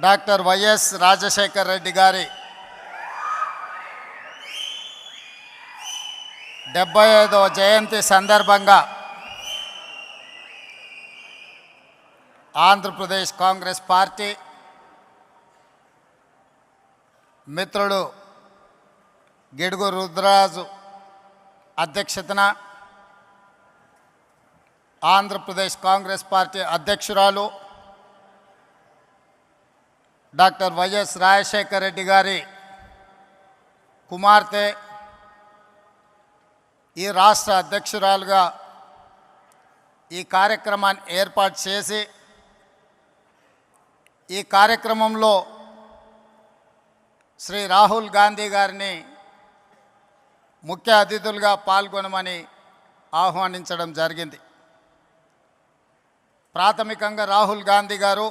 Doctor YS Rajasekhara Reddy గారి 75వ జయంతి సందర్భంగా Andhra Pradesh Congress party మిత్రుడు గిడుగు రుద్రరాజు అధ్యక్షతన ఆంధ్రప్రదేశ్ కాంగ్రెస్ పార్టీ అధ్యక్షురాలు డాక్టర్ వైఎస్ రాజశేఖర రెడ్డి గారి కుమార్తె ఈ రాష్ట్ర అధ్యక్షురాలుగా ఈ కార్యక్రమాన్ని ఏర్పాటు చేసి ఈ కార్యక్రమంలో శ్రీ రాహుల్ గాంధీ గారిని ముఖ్య అతిథులుగా పాల్గొనమని ఆహ్వానించడం జరిగింది. ప్రాథమికంగా రాహుల్ గాంధీ గారు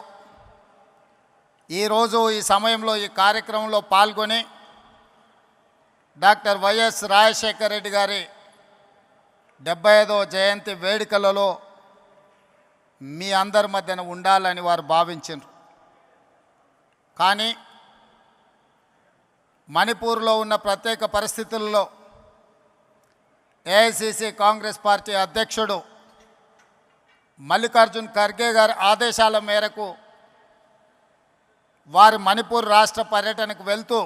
ఈరోజు ఈ సమయంలో ఈ కార్యక్రమంలో పాల్గొని డాక్టర్ వైఎస్ రాజశేఖర రెడ్డి గారి 75వ జయంతి వేడుకలలో మీ అందరి మధ్యన ఉండాలని వారు భావించారు. కానీ మణిపూర్లో ఉన్న ప్రత్యేక పరిస్థితుల్లో ఏఐసిసి కాంగ్రెస్ పార్టీ అధ్యక్షుడు మల్లికార్జున్ ఖర్గే గారి ఆదేశాల మేరకు వారు మణిపూర్ రాష్ట్ర పర్యటనకు వెళ్తూ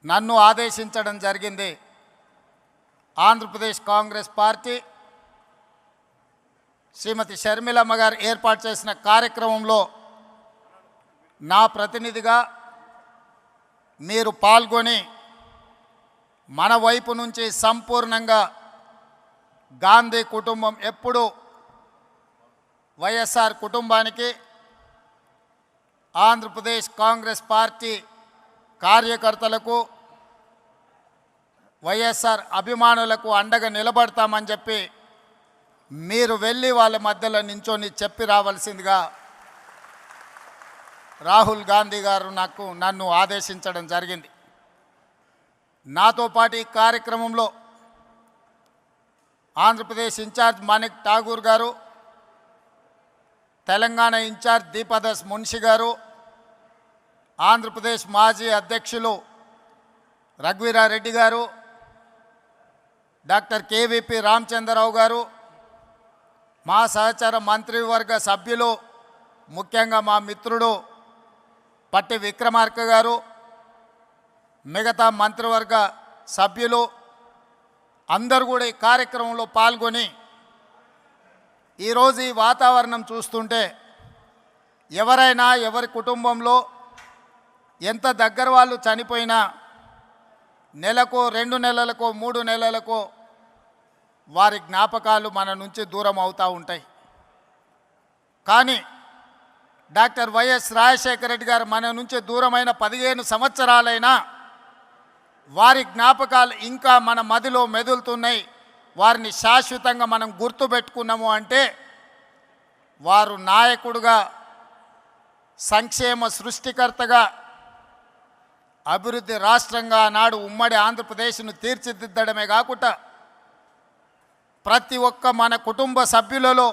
నన్ను ఆదేశించడం జరిగింది. ఆంధ్రప్రదేశ్ కాంగ్రెస్ పార్టీ శ్రీమతి షర్మిలమ్మ గారు ఏర్పాటు చేసిన కార్యక్రమంలో నా ప్రతినిధిగా మీరు పాల్గొని మన వైపు నుంచి సంపూర్ణంగా గాంధీ కుటుంబం ఎప్పుడు వైఎస్ఆర్ కుటుంబానికి ఆంధ్రప్రదేశ్ కాంగ్రెస్ పార్టీ కార్యకర్తలకు వైఎస్ఆర్ అభిమానులకు అండగా నిలబడతామని చెప్పి మీరు వెళ్ళి వాళ్ళ మధ్యలో నించొని చెప్పి రావాల్సిందిగా రాహుల్ గాంధీ గారు నన్ను ఆదేశించడం జరిగింది. నాతో పాటు ఈ కార్యక్రమంలో ఆంధ్రప్రదేశ్ ఇన్ఛార్జ్ మాణిక్ ఠాగూర్ గారు, తెలంగాణ ఇన్ఛార్జ్ దీపదాస్ మున్షి గారు, ఆంధ్రప్రదేశ్ మాజీ అధ్యక్షులు రఘువీరారెడ్డి గారు, డాక్టర్ కేవీపీ రామచంద్రరావు గారు, మా సహచర మంత్రివర్గ సభ్యులు, ముఖ్యంగా మా మిత్రుడు పట్టి విక్రమార్క గారు, మిగతా మంత్రివర్గ సభ్యులు అందరూ కూడా ఈ కార్యక్రమంలో పాల్గొని ఈరోజు ఈ వాతావరణం చూస్తుంటే ఎవరైనా ఎవరి కుటుంబంలో ఎంత దగ్గర వాళ్ళు చనిపోయినా నెలకో 2 నెలలకో 3 నెలలకో వారి జ్ఞాపకాలు మన నుంచి దూరం అవుతూ ఉంటాయి. కానీ డాక్టర్ వైఎస్ రాజశేఖర రెడ్డి గారు మన నుంచి దూరమైన 15 సంవత్సరాలైనా వారి జ్ఞాపకాలు ఇంకా మన మదిలో మెదులుతున్నాయి. వారిని శాశ్వతంగా మనం గుర్తుపెట్టుకున్నాము అంటే వారు నాయకుడుగా, సంక్షేమ సృష్టికర్తగా, అభివృద్ధి రాష్ట్రంగా నాడు ఉమ్మడి ఆంధ్రప్రదేశ్ను తీర్చిదిద్దడమే కాకుండా ప్రతి ఒక్క మన కుటుంబ సభ్యులలో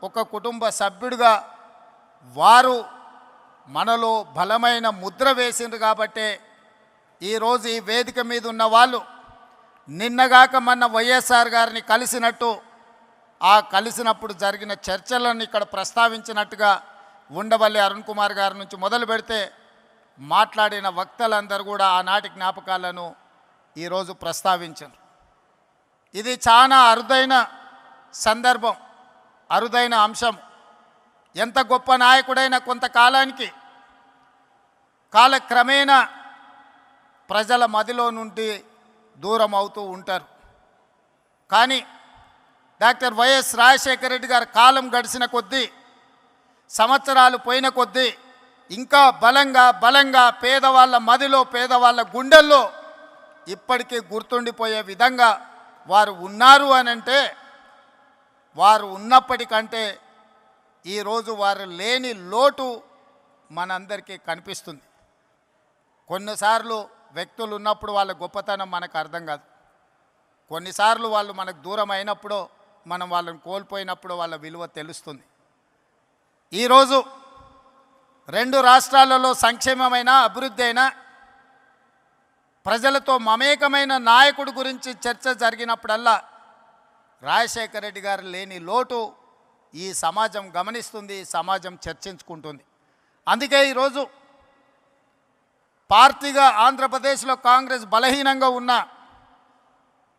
ఒక కుటుంబ సభ్యుడిగా వారు మనలో బలమైన ముద్ర వేసిండ్రు. కాబట్టే ఈరోజు ఈ వేదిక మీద ఉన్న వాళ్ళు నిన్నగాక మొన్న వైఎస్ఆర్ గారిని కలిసినట్టు, ఆ కలిసినప్పుడు జరిగిన చర్చలను ఇక్కడ ప్రస్తావించినట్టుగా ఉండవల్లి అరుణ్ కుమార్ గారి నుంచి మొదలు పెడితే మాట్లాడిన వక్తలందరూ కూడా ఆనాటి జ్ఞాపకాలను ఈరోజు ప్రస్తావించారు. ఇది చాలా అరుదైన సందర్భం, అరుదైన అంశం. ఎంత గొప్ప నాయకుడైనా కొంతకాలానికి కాలక్రమేణా ప్రజల మదిలో నుండి దూరం అవుతూ ఉంటారు. కానీ డాక్టర్ వైఎస్ రాజశేఖర రెడ్డి గారి కాలం గడిచిన కొద్దీ, సంవత్సరాలు పోయిన కొద్దీ ఇంకా బలంగా పేదవాళ్ళ మదిలో, పేదవాళ్ళ గుండెల్లో ఇప్పటికీ గుర్తుండిపోయే విధంగా వారు ఉన్నారు అనంటే, వారు ఉన్నప్పటికంటే ఈరోజు వారు లేని లోటు మనందరికీ కనిపిస్తుంది. కొన్నిసార్లు వ్యక్తులు ఉన్నప్పుడు వాళ్ళ గొప్పతనం మనకు అర్థం కాదు. కొన్నిసార్లు వాళ్ళు మనకు దూరం అయినప్పుడు, మనం వాళ్ళని కోల్పోయినప్పుడు వాళ్ళ విలువ తెలుస్తుంది. ఈరోజు రెండు రాష్ట్రాలలో సంక్షేమమైన అభివృద్ధి అయినా ప్రజలతో మమేకమైన నాయకుడి గురించి చర్చ జరిగినప్పుడల్లా రాజశేఖర రెడ్డి గారు లేని లోటు ఈ సమాజం గమనిస్తుంది, ఈ సమాజం చర్చించుకుంటుంది. అందుకే ఈరోజు పార్టీగా ఆంధ్రప్రదేశ్లో కాంగ్రెస్ బలహీనంగా ఉన్న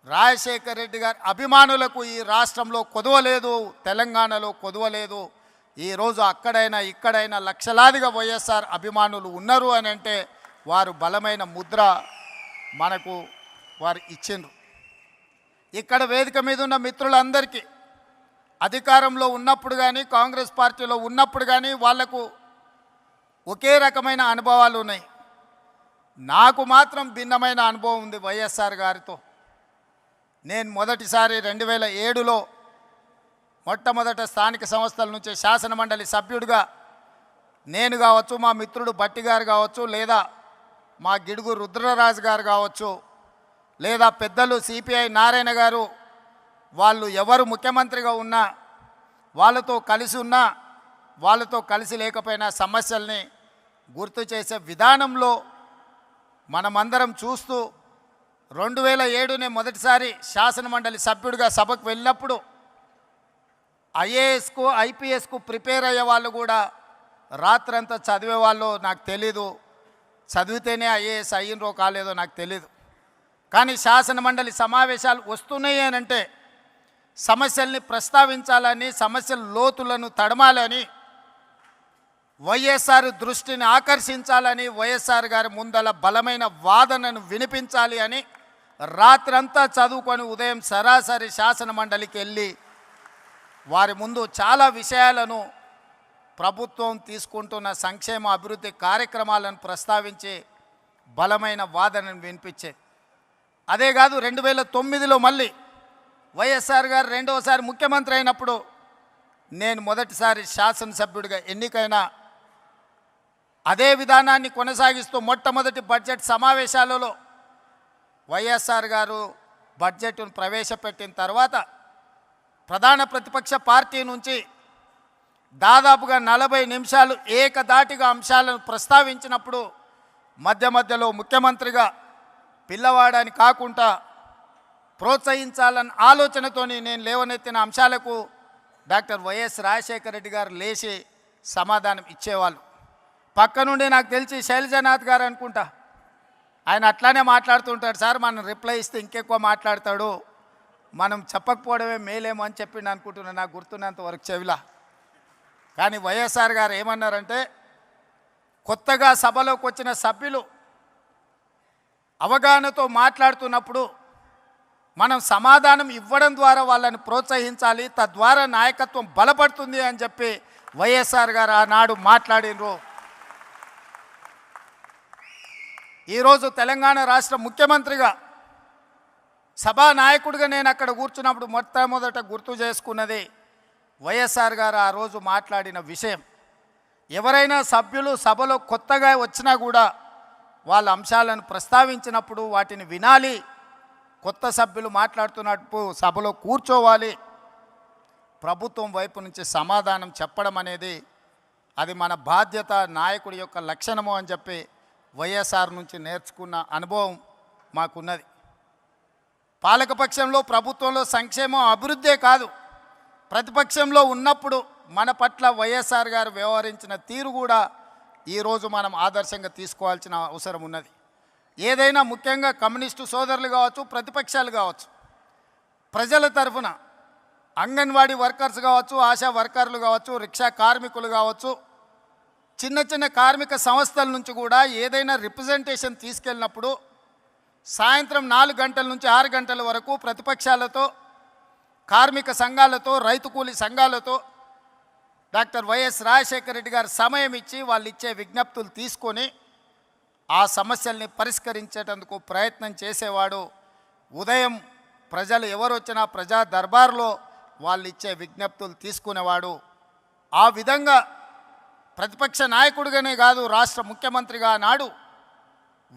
రాజశేఖర రెడ్డి గారి అభిమానులకు ఈ రాష్ట్రంలో కొదవలేదు, తెలంగాణలో కొదవలేదు. ఈరోజు అక్కడైనా ఇక్కడైనా లక్షలాదిగా వైఎస్ఆర్ అభిమానులు ఉన్నారు అని అంటే వారు బలమైన ముద్ర మనకు వారు ఇచ్చిండ్రు. ఇక్కడ వేదిక మీద ఉన్న మిత్రులందరికీ అధికారంలో ఉన్నప్పుడు కానీ కాంగ్రెస్ పార్టీలో ఉన్నప్పుడు కానీ వాళ్లకు ఒకే రకమైన అనుభవాలు ఉన్నాయి. నాకు మాత్రం భిన్నమైన అనుభవం ఉంది వైఎస్ఆర్ గారితో. నేను మొదటిసారి 2007లో మొట్టమొదట స్థానిక సంస్థల నుంచి శాసనమండలి సభ్యుడిగా నేను కావచ్చు, మా మిత్రుడు భట్టి గారు కావచ్చు, లేదా మా గిడుగు రుద్రరాజు గారు కావచ్చు, లేదా పెద్దలు సిపిఐ నారాయణ గారు, వాళ్ళు ఎవరు ముఖ్యమంత్రిగా ఉన్నా వాళ్ళతో కలిసి ఉన్నా వాళ్ళతో కలిసి లేకపోయినా సమస్యల్ని గుర్తు చేసే విధానంలో మనమందరం చూస్తూ 2007 మొదటిసారి శాసనమండలి సభ్యుడిగా సభకు వెళ్ళినప్పుడు ఐఏఎస్కు ఐపీఎస్కు ప్రిపేర్ అయ్యే వాళ్ళు కూడా రాత్రంతా చదివేవాళ్ళు నాకు తెలీదు. చదివితేనే ఐఏఎస్ అయ్యిండ్రో కాలేదో నాకు తెలీదు. కానీ శాసనమండలి సమావేశాలు వస్తున్నాయి అని అంటే సమస్యల్ని ప్రస్తావించాలని, సమస్యల లోతులను తడమాలని, వైఎస్ఆర్ దృష్టిని ఆకర్షించాలని, వైఎస్ఆర్ గారి ముందల బలమైన వాదనను వినిపించాలి అని రాత్రంతా చదువుకొని ఉదయం సరాసరి శాసనమండలికి వెళ్ళి వారి ముందు చాలా విషయాలను, ప్రభుత్వం తీసుకుంటున్న సంక్షేమ అభివృద్ధి కార్యక్రమాలను ప్రస్తావించి బలమైన వాదనను వినిపించేది. అదే కాదు 2009లో మళ్ళీ వైఎస్ఆర్ గారు రెండవసారి ముఖ్యమంత్రి అయినప్పుడు నేను మొదటిసారి శాసనసభ్యుడిగా ఎన్నికైన అదే విధానాన్ని కొనసాగిస్తూ మొట్టమొదటి బడ్జెట్ సమావేశాలలో వైఎస్ఆర్ గారు బడ్జెట్ను ప్రవేశపెట్టిన తర్వాత ప్రధాన ప్రతిపక్ష పార్టీ నుంచి దాదాపుగా 40 నిమిషాలు ఏకధాటిగా అంశాలను ప్రస్తావించినప్పుడు మధ్య మధ్యలో ముఖ్యమంత్రిగా పిల్లవాడని కాకుండా ప్రోత్సహించాలన్న ఆలోచనతోని నేను లేవనెత్తిన అంశాలకు డాక్టర్ వైఎస్ రాజశేఖర రెడ్డి గారు లేచి సమాధానం ఇచ్చేవాళ్ళు. పక్క నుండి నాకు తెలిసి శైలజనాథ్ గారు అనుకుంటా, ఆయన అట్లానే మాట్లాడుతుంటాడు. సార్ మనం రిప్లై ఇస్తే ఇంకెక్కువ మాట్లాడతాడు, మనం చెప్పకపోవడమే మేలేమో అని చెప్పిండు అనుకుంటున్నాను నాకు గుర్తున్నంత వరకు చెవిలా. కానీ వైఎస్ఆర్ గారు ఏమన్నారంటే, కొత్తగా సభలోకి వచ్చిన సభ్యులు అవగాహనతో మాట్లాడుతున్నప్పుడు మనం సమాధానం ఇవ్వడం ద్వారా వాళ్ళని ప్రోత్సహించాలి, తద్వారా నాయకత్వం బలపడుతుంది అని చెప్పి వైఎస్ఆర్ గారు ఆనాడు మాట్లాడినరు. ఈరోజు తెలంగాణ రాష్ట్ర ముఖ్యమంత్రిగా సభానాయకుడిగా నేను అక్కడ కూర్చున్నప్పుడు మొట్టమొదట గుర్తు చేసుకున్నది వైఎస్ఆర్ గారు ఆ రోజు మాట్లాడిన విషయం. ఎవరైనా సభ్యులు సభలో కొత్తగా వచ్చినా కూడా వాళ్ళ అంశాలను ప్రస్తావించినప్పుడు వాటిని వినాలి, కొత్త సభ్యులు మాట్లాడుతున్నట్టు సభలో కూర్చోవాలి, ప్రభుత్వం వైపు నుంచి సమాధానం చెప్పడం అనేది అది మన బాధ్యత, నాయకుడి యొక్క లక్షణము అని చెప్పి వైఎస్ఆర్ నుంచి నేర్చుకున్న అనుభవం మాకున్నది. పాలకపక్షంలో ప్రభుత్వంలో సంక్షేమం అభివృద్ధే కాదు, ప్రతిపక్షంలో ఉన్నప్పుడు మన పట్ల వైఎస్ఆర్ గారు వ్యవహరించిన తీరు కూడా ఈరోజు మనం ఆదర్శంగా తీసుకోవాల్సిన అవసరం ఉన్నది. ఏదైనా ముఖ్యంగా కమ్యూనిస్టు సోదరులు కావచ్చు, ప్రతిపక్షాలు కావచ్చు, ప్రజల తరఫున అంగన్వాడీ వర్కర్స్ కావచ్చు, ఆశా వర్కర్లు కావచ్చు, రిక్షా కార్మికులు కావచ్చు, చిన్న చిన్న కార్మిక సంస్థల నుంచి కూడా ఏదైనా రిప్రజెంటేషన్ తీసుకెళ్ళినప్పుడు సాయంత్రం 4 గంటల నుంచి 6 గంటల వరకు ప్రతిపక్షాలతో, కార్మిక సంఘాలతో, రైతు కూలీ సంఘాలతో డాక్టర్ వైఎస్ రాజశేఖర రెడ్డి గారు సమయం ఇచ్చి వాళ్ళు ఇచ్చే విజ్ఞప్తులు తీసుకొని ఆ సమస్యల్ని పరిష్కరించేటందుకు ప్రయత్నం చేసేవాడు. ఉదయం ప్రజలు ఎవరు వచ్చినా ప్రజా దర్బార్లో వాళ్ళు ఇచ్చే విజ్ఞప్తులు తీసుకునేవాడు. ఆ విధంగా ప్రతిపక్ష నాయకుడిగానే కాదు, రాష్ట్ర ముఖ్యమంత్రిగా నాడు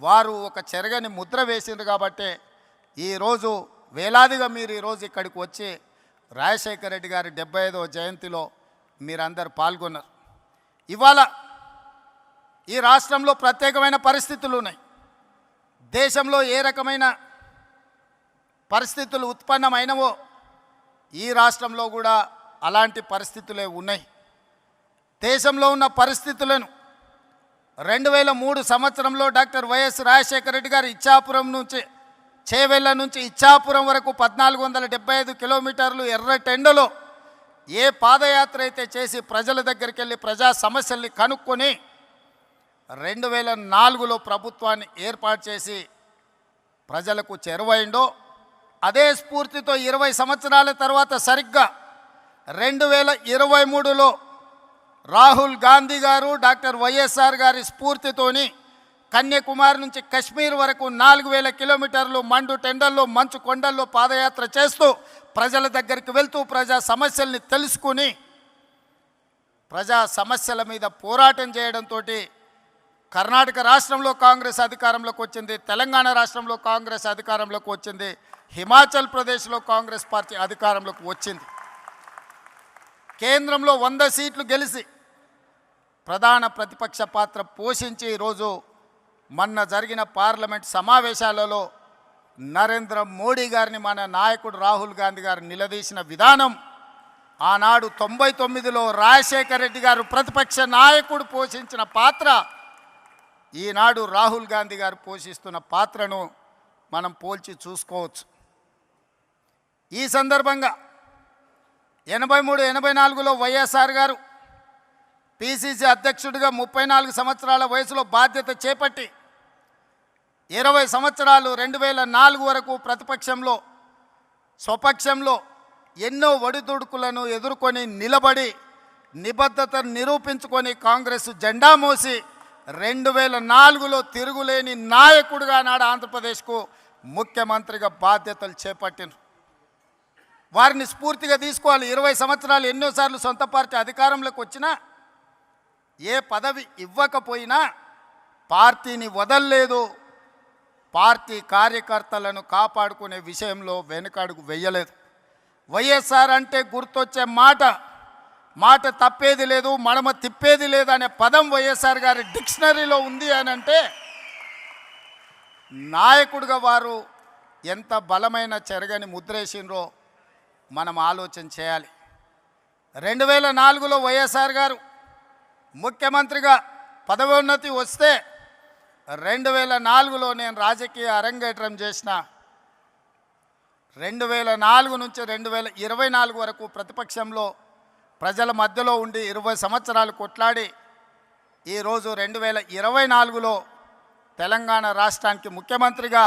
వారు ఒక చెరగని ముద్ర వేసిండ్రు. కాబట్టి ఈరోజు వేలాదిగా మీరు ఈరోజు ఇక్కడికి వచ్చి రాజశేఖర రెడ్డి గారి 75వ జయంతిలో మీరందరూ పాల్గొన్నారు. ఇవాళ ఈ రాష్ట్రంలో ప్రత్యేకమైన పరిస్థితులు ఉన్నాయి. దేశంలో ఏ రకమైన పరిస్థితులు ఉత్పన్నమైనవో ఈ రాష్ట్రంలో కూడా అలాంటి పరిస్థితులే ఉన్నాయి. దేశంలో ఉన్న పరిస్థితులను 2003 సంవత్సరంలో డాక్టర్ వైఎస్ రాజశేఖర రెడ్డి గారు ఇచ్చాపురం నుంచి చేవెళ్ళ నుంచి ఇచ్చాపురం వరకు 1475 కిలోమీటర్లు ఎర్రటెండలో ఏ పాదయాత్ర అయితే చేసి ప్రజల దగ్గరికి వెళ్ళి ప్రజా సమస్యల్ని కనుక్కొని 2004లో ప్రభుత్వాన్ని ఏర్పాటు చేసి ప్రజలకు చేరువైండో అదే స్ఫూర్తితో 20 సంవత్సరాల తర్వాత సరిగ్గా 2023లో రాహుల్ గాంధీ గారు డాక్టర్ వైఎస్ఆర్ గారి స్ఫూర్తితోని కన్యాకుమారి నుంచి కశ్మీర్ వరకు 4000 కిలోమీటర్లు మండు టెండల్లో మంచు కొండల్లో పాదయాత్ర చేస్తూ ప్రజల దగ్గరికి వెళ్తూ ప్రజా సమస్యల్ని తెలుసుకుని ప్రజా సమస్యల మీద పోరాటం చేయడంతో కర్ణాటక రాష్ట్రంలో కాంగ్రెస్ అధికారంలోకి వచ్చింది, తెలంగాణ రాష్ట్రంలో కాంగ్రెస్ అధికారంలోకి వచ్చింది, హిమాచల్ ప్రదేశ్లో కాంగ్రెస్ పార్టీ అధికారంలోకి వచ్చింది. కేంద్రంలో 100 సీట్లు గెలిచి ప్రధాన ప్రతిపక్ష పాత్ర పోషించి ఈరోజు మొన్న జరిగిన పార్లమెంట్ సమావేశాలలో నరేంద్ర మోడీ గారిని మన నాయకుడు రాహుల్ గాంధీ గారు నిలదీసిన విధానం, ఆనాడు 99లో రాజశేఖర రెడ్డి గారు ప్రతిపక్ష నాయకుడు పోషించిన పాత్ర, ఈనాడు రాహుల్ గాంధీ గారు పోషిస్తున్న పాత్రను మనం పోల్చి చూసుకోవచ్చు. ఈ సందర్భంగా 83-84లో వైఎస్ఆర్ గారు పిసిసి అధ్యక్షుడిగా 34 సంవత్సరాల వయసులో బాధ్యత చేపట్టి 20 సంవత్సరాలు 2004 వరకు ప్రతిపక్షంలో స్వపక్షంలో ఎన్నో ఒడిదుడుకులను ఎదుర్కొని నిలబడి నిబద్ధతను నిరూపించుకొని కాంగ్రెస్ జెండా మోసి 2004లో తిరుగులేని నాయకుడిగా నాడు ఆంధ్రప్రదేశ్కు ముఖ్యమంత్రిగా బాధ్యతలు చేపట్టిన వారిని స్ఫూర్తిగా తీసుకోవాలి. 20 సంవత్సరాలు ఎన్నోసార్లు సొంత పార్టీ అధికారంలోకి వచ్చినా ఏ పదవి ఇవ్వకపోయినా పార్టీని వదల్లేదు, పార్టీ కార్యకర్తలను కాపాడుకునే విషయంలో వెనుకడుగు వెయ్యలేదు. వైఎస్ఆర్ అంటే గుర్తొచ్చే మాట తప్పేది లేదు, మడమ తిప్పేది లేదు అనే పదం వైఎస్ఆర్ గారి డిక్షనరీలో ఉంది అని అంటే నాయకుడిగా వారు ఎంత బలమైన చెరగని ముద్రేసిండ్రో మనం ఆలోచన చేయాలి. 2004లో వైఎస్ఆర్ గారు ముఖ్యమంత్రిగా పదవోన్నతి వస్తే 2004లో నేను రాజకీయ అరంగేట్రం చేసిన 2004 నుంచి 2024 వరకు ప్రతిపక్షంలో ప్రజల మధ్యలో ఉండి 20 సంవత్సరాలు కొట్లాడి ఈరోజు 2024లో తెలంగాణ రాష్ట్రానికి ముఖ్యమంత్రిగా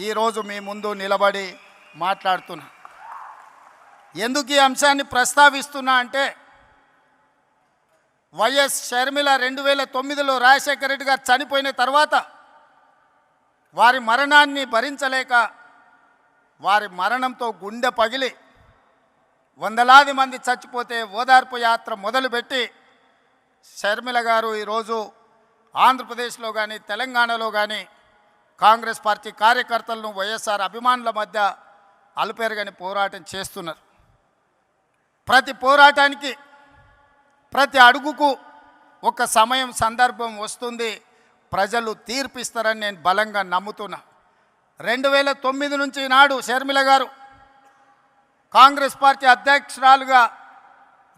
ఈరోజు మీ ముందు నిలబడి మాట్లాడుతున్నా. ఎందుకు ఈ అంశాన్ని ప్రస్తావిస్తున్నా అంటే వైఎస్ షర్మిల 2009లో రాజశేఖర రెడ్డి గారు చనిపోయిన తర్వాత వారి మరణాన్ని భరించలేక వారి మరణంతో గుండె పగిలి వందలాది మంది చచ్చిపోతే ఓదార్పు యాత్ర మొదలుపెట్టి షర్మిల గారు ఈరోజు ఆంధ్రప్రదేశ్లో కానీ తెలంగాణలో కానీ కాంగ్రెస్ పార్టీ కార్యకర్తలను వైఎస్ఆర్ అభిమానుల మధ్య అలుపెరగని పోరాటం చేస్తున్నారు. ప్రతి పోరాటానికి ప్రతి అడుగుకు ఒక సమయం సందర్భం వస్తుంది, ప్రజలు తీర్పిస్తారని నేను బలంగా నమ్ముతున్నా. 2009 నుంచి నాడు షర్మిల గారు కాంగ్రెస్ పార్టీ అధ్యక్షురాలుగా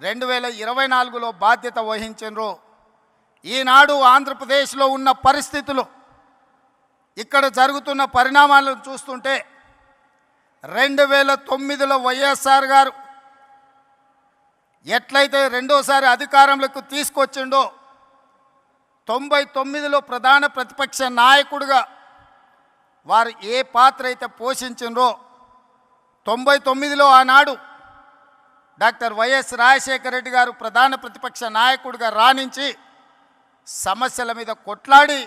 2024లో బాధ్యత వహించారు. ఈనాడు ఆంధ్రప్రదేశ్లో ఉన్న పరిస్థితులు, ఇక్కడ జరుగుతున్న పరిణామాలను చూస్తుంటే 2009లో వైఎస్ఆర్ గారు ఎట్లయితే రెండోసారి అధికారంలోకి తీసుకొచ్చిండో 99లో ప్రధాన ప్రతిపక్ష నాయకుడిగా వారు ఏ పాత్ర అయితే పోషించిండ్రో 99లో ఆనాడు డాక్టర్ వైఎస్ రాజశేఖర రెడ్డి గారు ప్రధాన ప్రతిపక్ష నాయకుడిగా రాణించి సమస్యల మీద కొట్లాడి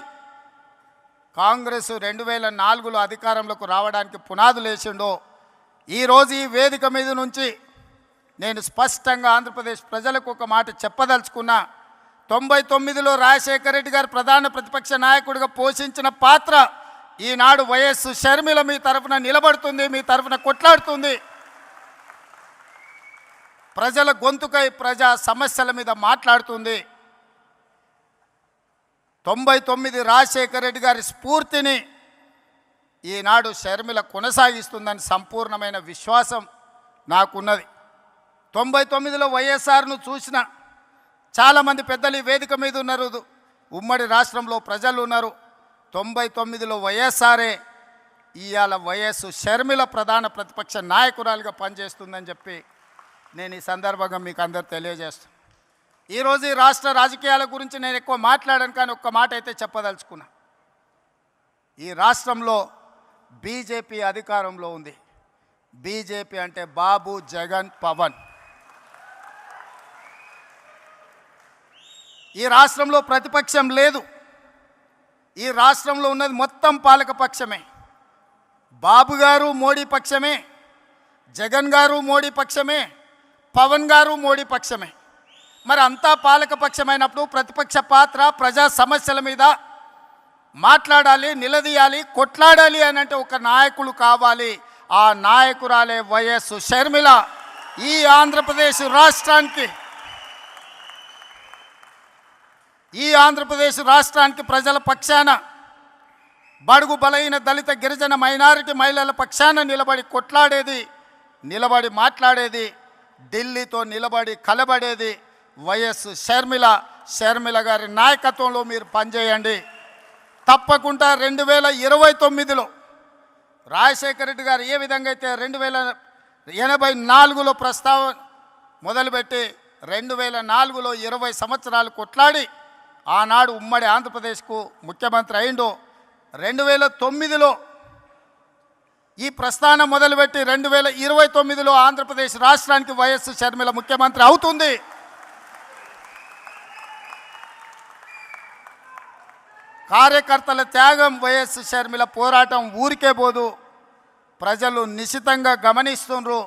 కాంగ్రెస్ 2004లో అధికారంలోకి రావడానికి పునాదులు వేసిండో ఈరోజు ఈ వేదిక మీద నుంచి నేను స్పష్టంగా ఆంధ్రప్రదేశ్ ప్రజలకు ఒక మాట చెప్పదలుచుకున్నా. 99లో రాజశేఖర రెడ్డి గారు ప్రధాన ప్రతిపక్ష నాయకుడిగా పోషించిన పాత్ర ఈనాడు వైఎస్ షర్మిల మీ తరఫున నిలబడుతుంది, మీ తరఫున కొట్లాడుతుంది. ప్రజల గొంతుకై ప్రజా సమస్యల మీద మాట్లాడుతుంది. 99 రాజశేఖర రెడ్డి గారి స్ఫూర్తిని ఈనాడు షర్మిల కొనసాగిస్తుందని సంపూర్ణమైన విశ్వాసం నాకున్నది. 99లో వైఎస్ఆర్ను చూసిన చాలామంది పెద్దలు ఈ వేదిక మీద ఉన్నారు, ఉమ్మడి రాష్ట్రంలో ప్రజలు ఉన్నారు. 99లో వైఎస్ఆరే ఇవాళ వైఎస్ షర్మిల ప్రధాన ప్రతిపక్ష నాయకురాలుగా పనిచేస్తుందని చెప్పి నేను ఈ సందర్భంగా మీకు అందరు తెలియజేస్తాను. ఈరోజు ఈ రాష్ట్ర రాజకీయాల గురించి నేను ఎక్కువ మాట్లాడాను, కానీ ఒక్క మాట అయితే చెప్పదలుచుకున్నా. ఈ రాష్ట్రంలో బీజేపీ అధికారంలో ఉంది. బీజేపీ అంటే బాబు, జగన్, పవన్. ఈ రాష్ట్రంలో ప్రతిపక్షం లేదు. ఈ రాష్ట్రంలో ఉన్నది మొత్తం పాలక పక్షమే. బాబు గారు మోడీ పక్షమే, జగన్ గారు మోడీ పక్షమే, పవన్ గారు మోడీ పక్షమే. మరి అంతా పాలక పక్షమైనప్పుడు ప్రతిపక్ష పాత్ర ప్రజా సమస్యల మీద మాట్లాడాలి, నిలదీయాలి, కొట్లాడాలి అని అంటే ఒక నాయకులు కావాలి. ఆ నాయకురాలే వైఎస్ షర్మిల. ఈ ఆంధ్రప్రదేశ్ రాష్ట్రానికి ప్రజల పక్షాన, బడుగు బలైన దళిత గిరిజన మైనారిటీ మహిళల పక్షాన నిలబడి కొట్లాడేది, నిలబడి మాట్లాడేది, ఢిల్లీతో నిలబడి కలబడేది వైఎస్ షర్మిల. షర్మిల గారి నాయకత్వంలో మీరు పనిచేయండి. తప్పకుండా 2029లో రాజశేఖర రెడ్డి గారు ఏ విధంగా అయితే 1984లో ప్రస్తావన మొదలుపెట్టి 2004లో 20 సంవత్సరాలు కొట్లాడి ఆనాడు ఉమ్మడి ఆంధ్రప్రదేశ్కు ముఖ్యమంత్రి అయిండు. 2009లో ఈ ప్రస్థానం మొదలుపెట్టి 2029లో ఆంధ్రప్రదేశ్ రాష్ట్రానికి వైఎస్ షర్మిల ముఖ్యమంత్రి అవుతుంది. కార్యకర్తల త్యాగం, వైఎస్ షర్మిల పోరాటం ఊరికే పోదు. ప్రజలు నిశితంగా గమనిస్తున్నారు.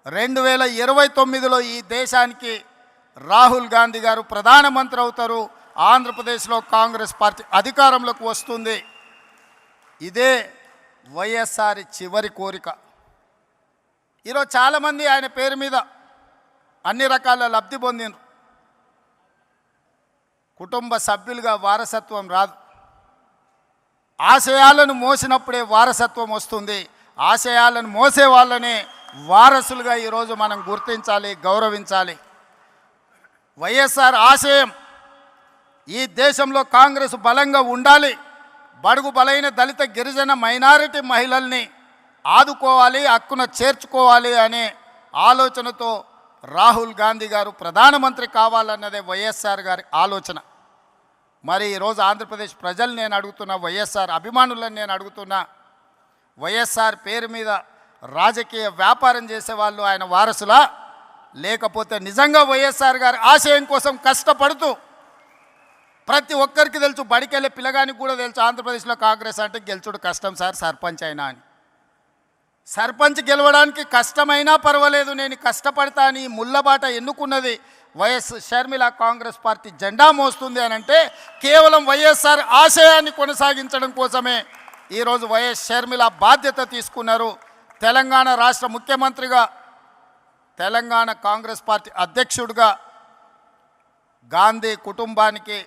2029లో ఈ దేశానికి రాహుల్ గాంధీ గారు ప్రధానమంత్రి అవుతారు. ఆంధ్రప్రదేశ్లో కాంగ్రెస్ పార్టీ అధికారంలోకి వస్తుంది. ఇదే వైఎస్ఆర్ చివరి కోరిక. ఈరోజు చాలామంది ఆయన పేరు మీద అన్ని రకాల లబ్ధి పొందినారు. కుటుంబ సభ్యులుగా వారసత్వం రాదు. ఆశయాలను మోసినప్పుడే వారసత్వం వస్తుంది. ఆశయాలను మోసే వాళ్ళనే వారసులుగా ఈరోజు మనం గుర్తించాలి, గౌరవించాలి. వైఎస్ఆర్ ఆశయం ఈ దేశంలో కాంగ్రెస్ బలంగా ఉండాలి, బడుగు బలైన దళిత గిరిజన మైనారిటీ మహిళల్ని ఆదుకోవాలి, హక్కున చేర్చుకోవాలి అనే ఆలోచనతో రాహుల్ గాంధీ గారు ప్రధానమంత్రి కావాలన్నదే వైఎస్ఆర్ గారి ఆలోచన. మరి ఈరోజు ఆంధ్రప్రదేశ్ ప్రజలు నేను అడుగుతున్నా, వైఎస్ఆర్ అభిమానులను నేను అడుగుతున్నా, వైఎస్ఆర్ పేరు మీద రాజకీయ వ్యాపారం చేసేవాళ్ళు ఆయన వారసులా, లేకపోతే నిజంగా వైఎస్ఆర్ గారి ఆశయం కోసం కష్టపడుతూ, ప్రతి ఒక్కరికి తెలుసు, బడికెళ్ళే పిల్లగానికి కూడా తెలుసు ఆంధ్రప్రదేశ్లో కాంగ్రెస్ అంటే గెలుచుడు కష్టం సార్, సర్పంచ్ అయినా అని. సర్పంచ్ గెలవడానికి కష్టమైనా పర్వాలేదు, నేను కష్టపడతా అని ముళ్ళబాట ఎన్నుకున్నది వైఎస్ షర్మిల. కాంగ్రెస్ పార్టీ జెండా మోస్తుంది అని అంటే కేవలం వైఎస్ఆర్ ఆశయాన్ని కొనసాగించడం కోసమే ఈరోజు వైఎస్ షర్మిల బాధ్యత తీసుకున్నారు. తెలంగాణ రాష్ట్ర ముఖ్యమంత్రిగా, తెలంగాణ కాంగ్రెస్ పార్టీ అధ్యక్షుడిగా గాంధీ కుటుంబానికి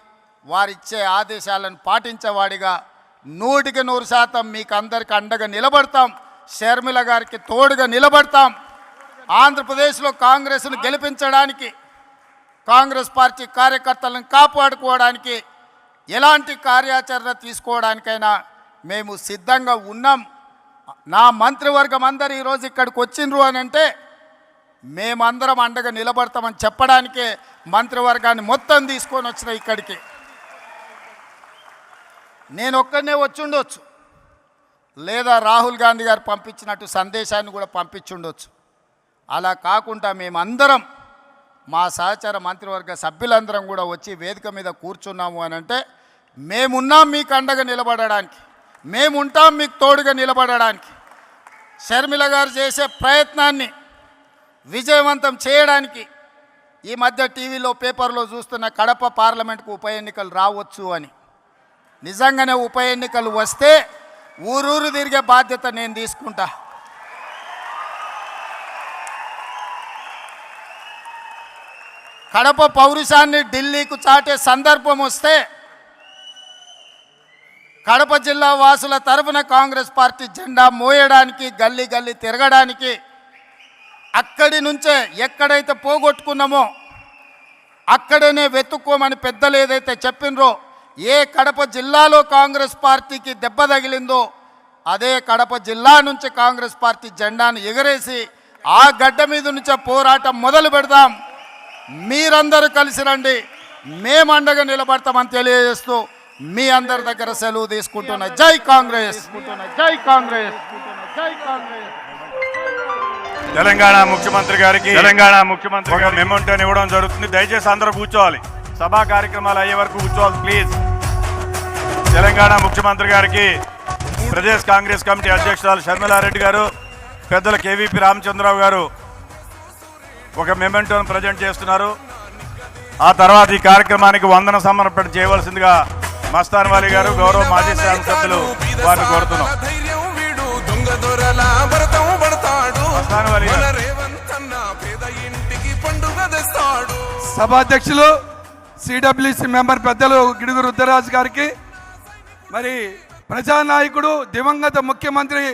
వారిచ్చే ఆదేశాలను పాటించేవాడిగా 100% మీకు అందరికీ అండగా నిలబడతాం. షర్మిల గారికి తోడుగా నిలబడతాం. ఆంధ్రప్రదేశ్లో కాంగ్రెస్ను గెలిపించడానికి, కాంగ్రెస్ పార్టీ కార్యకర్తలను కాపాడుకోవడానికి, ఎలాంటి కార్యాచరణ తీసుకోవడానికైనా మేము సిద్ధంగా ఉన్నాం. నా మంత్రివర్గం అందరూ ఈరోజు ఇక్కడికి వచ్చిండ్రు అని అంటే మేమందరం అండగా నిలబడతామని చెప్పడానికే మంత్రివర్గాన్ని మొత్తం తీసుకొని వచ్చిన ఇక్కడికి. నేను ఒక్కనే వచ్చి ఉండొచ్చు, లేదా రాహుల్ గాంధీ గారు పంపించినట్టు సందేశాన్ని కూడా పంపించుండొచ్చు. అలా కాకుండా మేమందరం, మా సహచర మంత్రివర్గ సభ్యులందరం కూడా వచ్చి వేదిక మీద కూర్చున్నాము అని అంటే మేమున్నాం మీకు అండగా నిలబడడానికి, మేముంటాం మీకు తోడుగా నిలబడడానికి. షర్మిల గారు చేసే ప్రయత్నాన్ని విజయవంతం చేయడానికి ఈ మధ్య టీవీలో, పేపర్లో చూస్తున్న కడప పార్లమెంట్కు ఉప ఎన్నికలు రావచ్చు అని. నిజంగానే ఉప ఎన్నికలు వస్తే ఊరూరు తిరిగే బాధ్యత నేను తీసుకుంటా. కడప పౌరుషాన్ని ఢిల్లీకు చాటే సందర్భం వస్తే కడప జిల్లా వాసుల తరఫున కాంగ్రెస్ పార్టీ జెండా మోయడానికి గల్లీ గల్లీ తిరగడానికి అక్కడి నుంచే ఎక్కడైతే పోగొట్టుకున్నామో అక్కడనే వెతుక్కోమని పెద్దలు ఏదైతే చెప్పినరో, ఏ కడప జిల్లాలో కాంగ్రెస్ పార్టీకి దెబ్బ తగిలిందో అదే కడప జిల్లా నుంచి కాంగ్రెస్ పార్టీ జెండాను ఎగరేసి ఆ గడ్డ మీద నుంచే పోరాటం మొదలు పెడదాం. మీరందరూ కలిసి రండి, మేము అండగా నిలబడతామని తెలియజేస్తూ మీ అందరి దగ్గర సెలవు తీసుకుంటున్నా. జై కాంగ్రెస్, జై కాంగ్రెస్, జై కాంగ్రెస్. తెలంగాణ ముఖ్యమంత్రి గారికి ఒక మెమోంటోని ఇవ్వడం జరుగుతుంది. దయచేసి అందరూ కూర్చోవాలి, సభా కార్యక్రమాలు అయ్యే వరకు కూర్చోవాలి ప్లీజ్. తెలంగాణ ముఖ్యమంత్రి గారికి ప్రదేశ్ కాంగ్రెస్ కమిటీ అధ్యక్షురాలు షర్మిలారెడ్డి గారు, పెద్దలు కేవీపీ రామచంద్రరావు గారు ఒక మెమోంటోని ప్రజెంట్ చేస్తున్నారు. ఆ తర్వాత ఈ కార్యక్రమానికి వందన సమర్పణ చేయవలసిందిగా మస్తాన్ వాలి గారు, గౌరవ మాజీ శాసనసభ్యులు వారిని కోరుతున్నాం. సభాధ్యక్షులు సిడబ్ల్యూసి మెంబర్ పెద్దలు గిడుగు రుద్రరాజు గారికి, మరి ప్రజానాయకుడు దివంగత ముఖ్యమంత్రి